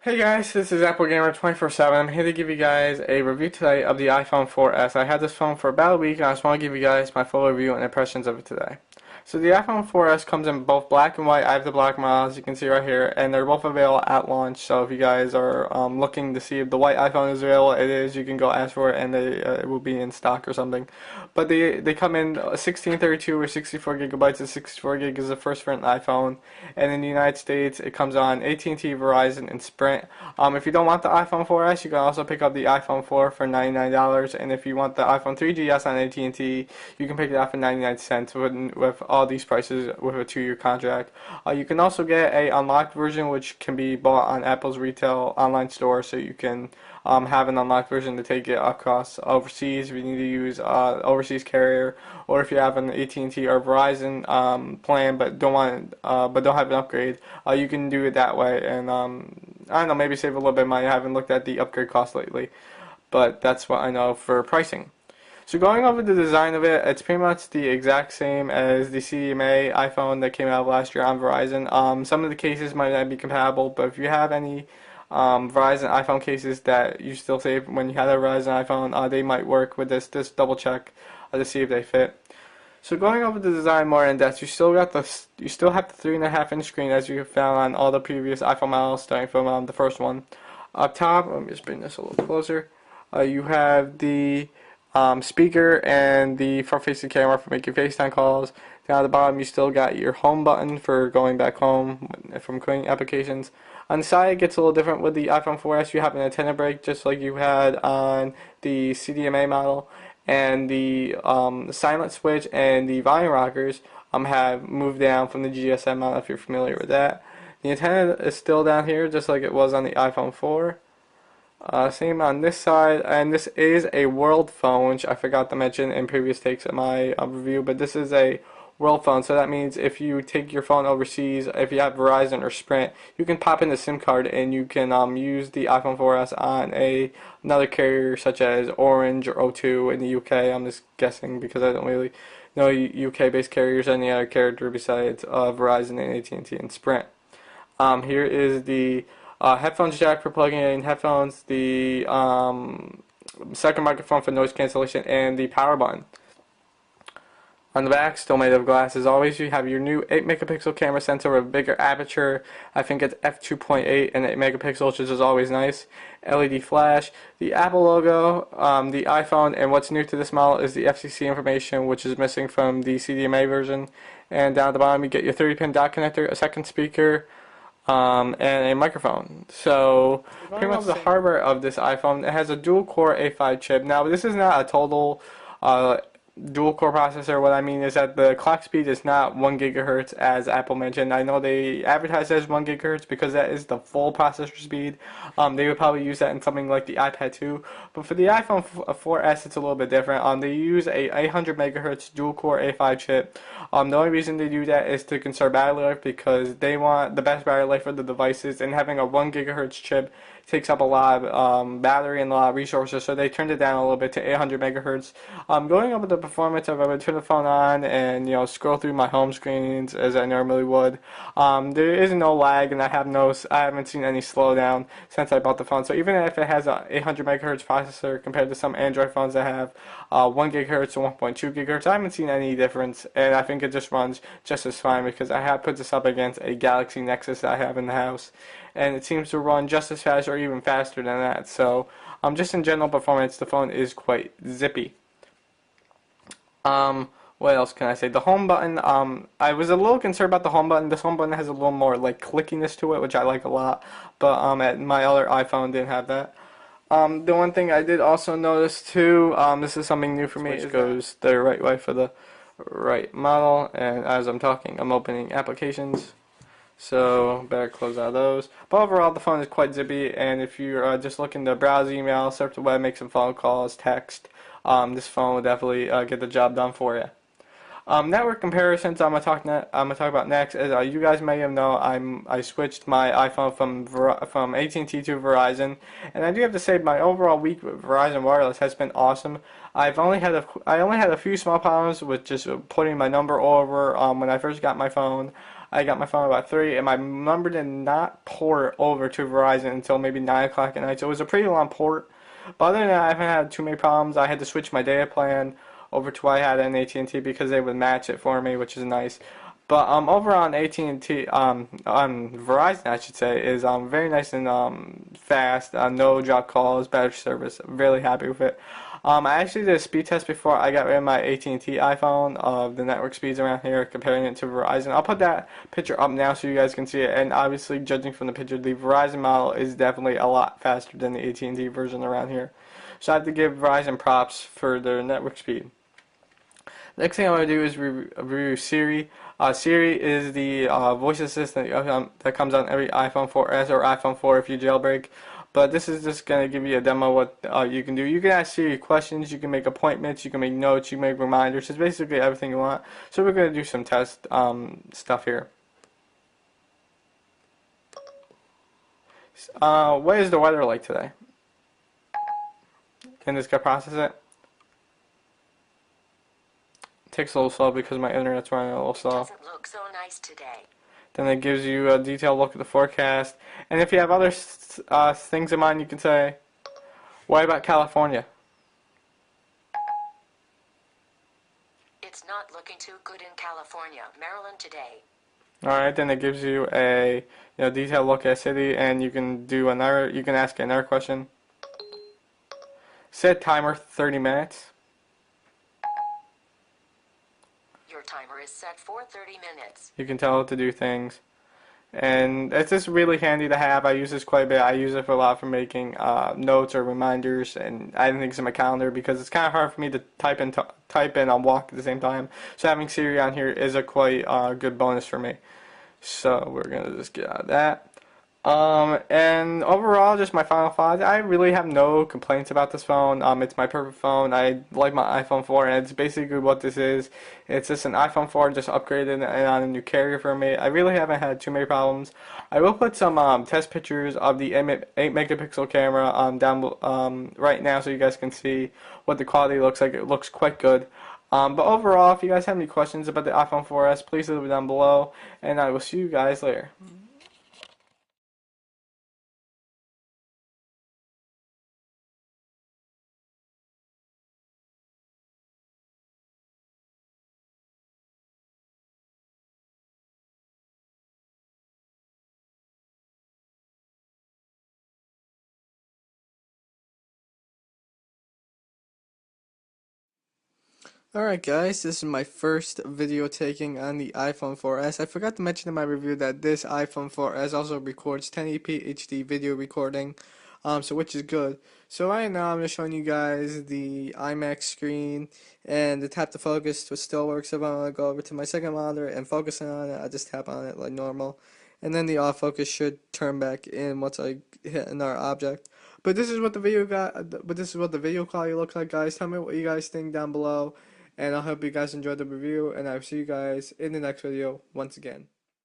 Hey guys, this is Apple Gamer 24/7. I'm here to give you guys a review today of the iPhone 4S. I had this phone for about a week and I just want to give you guys my full review and impressions of it today. So the iPhone 4S comes in both black and white. I have the black model, as you can see right here, and they're both available at launch. So if you guys are looking to see if the white iPhone is available, it is. You can go ask for it, and it will be in stock or something. But they come in 1632 or 64 gigabytes. And 64 gig is the first variant iPhone, and in the United States, it comes on AT&T, Verizon, and Sprint. If you don't want the iPhone 4S, you can also pick up the iPhone 4 for $99, and if you want the iPhone 3GS on AT&T, you can pick it up for 99 cents with all these prices with a 2-year contract. You can also get a unlocked version, which can be bought on Apple's retail online store, so you can have an unlocked version to take it across overseas if you need to use overseas carrier, or if you have an AT&T or Verizon plan but don't have an upgrade, you can do it that way, and I don't know, maybe save a little bit of money. I haven't looked at the upgrade cost lately, but that's what I know for pricing. So going over the design of it, it's pretty much the exact same as the CDMA iPhone that came out last year on Verizon. Some of the cases might not be compatible, but if you have any Verizon iPhone cases that you still save when you had a Verizon iPhone, they might work with this. Just double check to see if they fit. So going over the design more in depth, you still have the 3.5-inch screen as you found on all the previous iPhone models, starting from the first one. Up top, let me just bring this a little closer. You have the speaker and the front-facing camera for making FaceTime calls. Down at the bottom, you still got your home button for going back home from creating applications. On the side, it gets a little different with the iPhone 4S. You have an antenna break just like you had on the CDMA model, and the silent switch and the volume rockers have moved down from the GSM model, if you're familiar with that. The antenna is still down here just like it was on the iPhone 4. Same on this side, and this is a world phone, which I forgot to mention in previous takes of my review, but this is a world phone, so that means if you take your phone overseas, if you have Verizon or Sprint, you can pop in the SIM card and you can use the iPhone 4S on another carrier such as Orange or O2 in the UK. I'm just guessing because I don't really know UK-based carriers, any other carrier besides Verizon and AT&T and Sprint. Here is the headphones jack for plugging in headphones, the second microphone for noise cancellation, and the power button. On the back, still made of glass as always, you have your new 8 megapixel camera sensor with a bigger aperture. I think it's f2.8 and 8 megapixels, which is always nice. LED flash, the Apple logo, the iPhone, and what's new to this model is the FCC information, which is missing from the CDMA version. And down at the bottom, you get your 30-pin dock connector, a second speaker, and a microphone. So pretty much the hardware of this iPhone, it has a dual-core A5 chip. Now this is not a total dual-core processor. What I mean is that the clock speed is not 1 gigahertz as Apple mentioned. I know they advertise as 1 gigahertz because that is the full processor speed. They would probably use that in something like the iPad 2, but for the iPhone 4S it's a little bit different. They use a 800 megahertz dual-core A5 chip. The only reason they do that is to conserve battery life because they want the best battery life for the devices, and having a 1 gigahertz chip takes up a lot of battery and a lot of resources, so they turned it down a little bit to 800 megahertz. Going over the performance, if I would turn the phone on and scroll through my home screens as I normally would, there is no lag, and I haven't seen any slowdown since I bought the phone. So even if it has a 800 megahertz processor compared to some Android phones that have 1 gigahertz and 1.2 gigahertz, I haven't seen any difference, and I think it just runs just as fine because I have put this up against a Galaxy Nexus that I have in the house, and it seems to run just as fast or even faster than that. So just in general performance, the phone is quite zippy. What else can I say? The home button, I was a little concerned about the home button. This home button has a little more like clickiness to it, which I like a lot, but at my other iPhone didn't have that. The one thing I did also notice too, this is something new for me, it goes the right way for the right model, and as I'm talking, I'm opening applications. So better close out those. But overall, the phone is quite zippy, and if you're just looking to browse email, surf the web, make some phone calls, text, this phone will definitely get the job done for you. Network comparisons I'm gonna talk about next. As you guys may have known, I switched my iPhone from AT&T to Verizon, and I do have to say my overall week with Verizon Wireless has been awesome. I only had a few small problems with just putting my number over when I first got my phone. I got my phone about 3, and my number did not port over to Verizon until maybe 9 o'clock at night. So it was a pretty long port. But other than that, I haven't had too many problems. I had to switch my data plan over to what I had in AT&T because they would match it for me, which is nice. But over on AT&T, on Verizon, I should say, is very nice and fast. No drop calls, better service. I'm really happy with it. I actually did a speed test before I got rid of my AT&T iPhone of the network speeds around here, comparing it to Verizon. I'll put that picture up now so you guys can see it. And obviously, judging from the picture, the Verizon model is definitely a lot faster than the AT&T version around here. So I have to give Verizon props for their network speed. Next thing I'm going to do is review Siri. Siri is the voice assistant that comes on every iPhone 4S or iPhone 4 if you jailbreak. But this is just going to give you a demo of what you can do. You can ask Siri questions, you can make appointments, you can make notes, you can make reminders. It's basically everything you want. So we're going to do some test stuff here. What is the weather like today? Can this guy process it? Takes a little slow because my internet's running a little slow. Doesn't look so nice today. Then it gives you a detailed look at the forecast. And if you have other things in mind, you can say, what about California? It's not looking too good in California, Maryland today. Alright, then it gives you a detailed look at a city, and you can ask another question. Set timer 30 minutes. Your timer is set for 30 minutes. You can tell it to do things. And it's just really handy to have. I use this quite a bit. I use it for a lot for making notes or reminders and adding things in my calendar because it's kind of hard for me to type in on walk at the same time. So having Siri on here is a quite good bonus for me. So we're going to just get out of that. And overall, just my final thoughts. I really have no complaints about this phone. It's my perfect phone. I like my iPhone 4, and it's basically what this is. It's just an iPhone 4 just upgraded and on a new carrier for me. I really haven't had too many problems. I will put some test pictures of the 8 megapixel camera down right now so you guys can see what the quality looks like. It looks quite good. But overall, if you guys have any questions about the iPhone 4S, please leave it down below, and I will see you guys later. Alright guys, this is my first video taking on the iPhone 4S. I forgot to mention in my review that this iPhone 4S also records 1080p HD video recording, so which is good. So right now I'm just showing you guys the IMAX screen, and the tap to focus still works. If I want to go over to my second monitor and focusing on it, I just tap on it like normal. And then the off focus should turn back in once I hit another object. But this is what the video quality looks like, guys. Tell me what you guys think down below. And I hope you guys enjoyed the review, and I'll see you guys in the next video once again.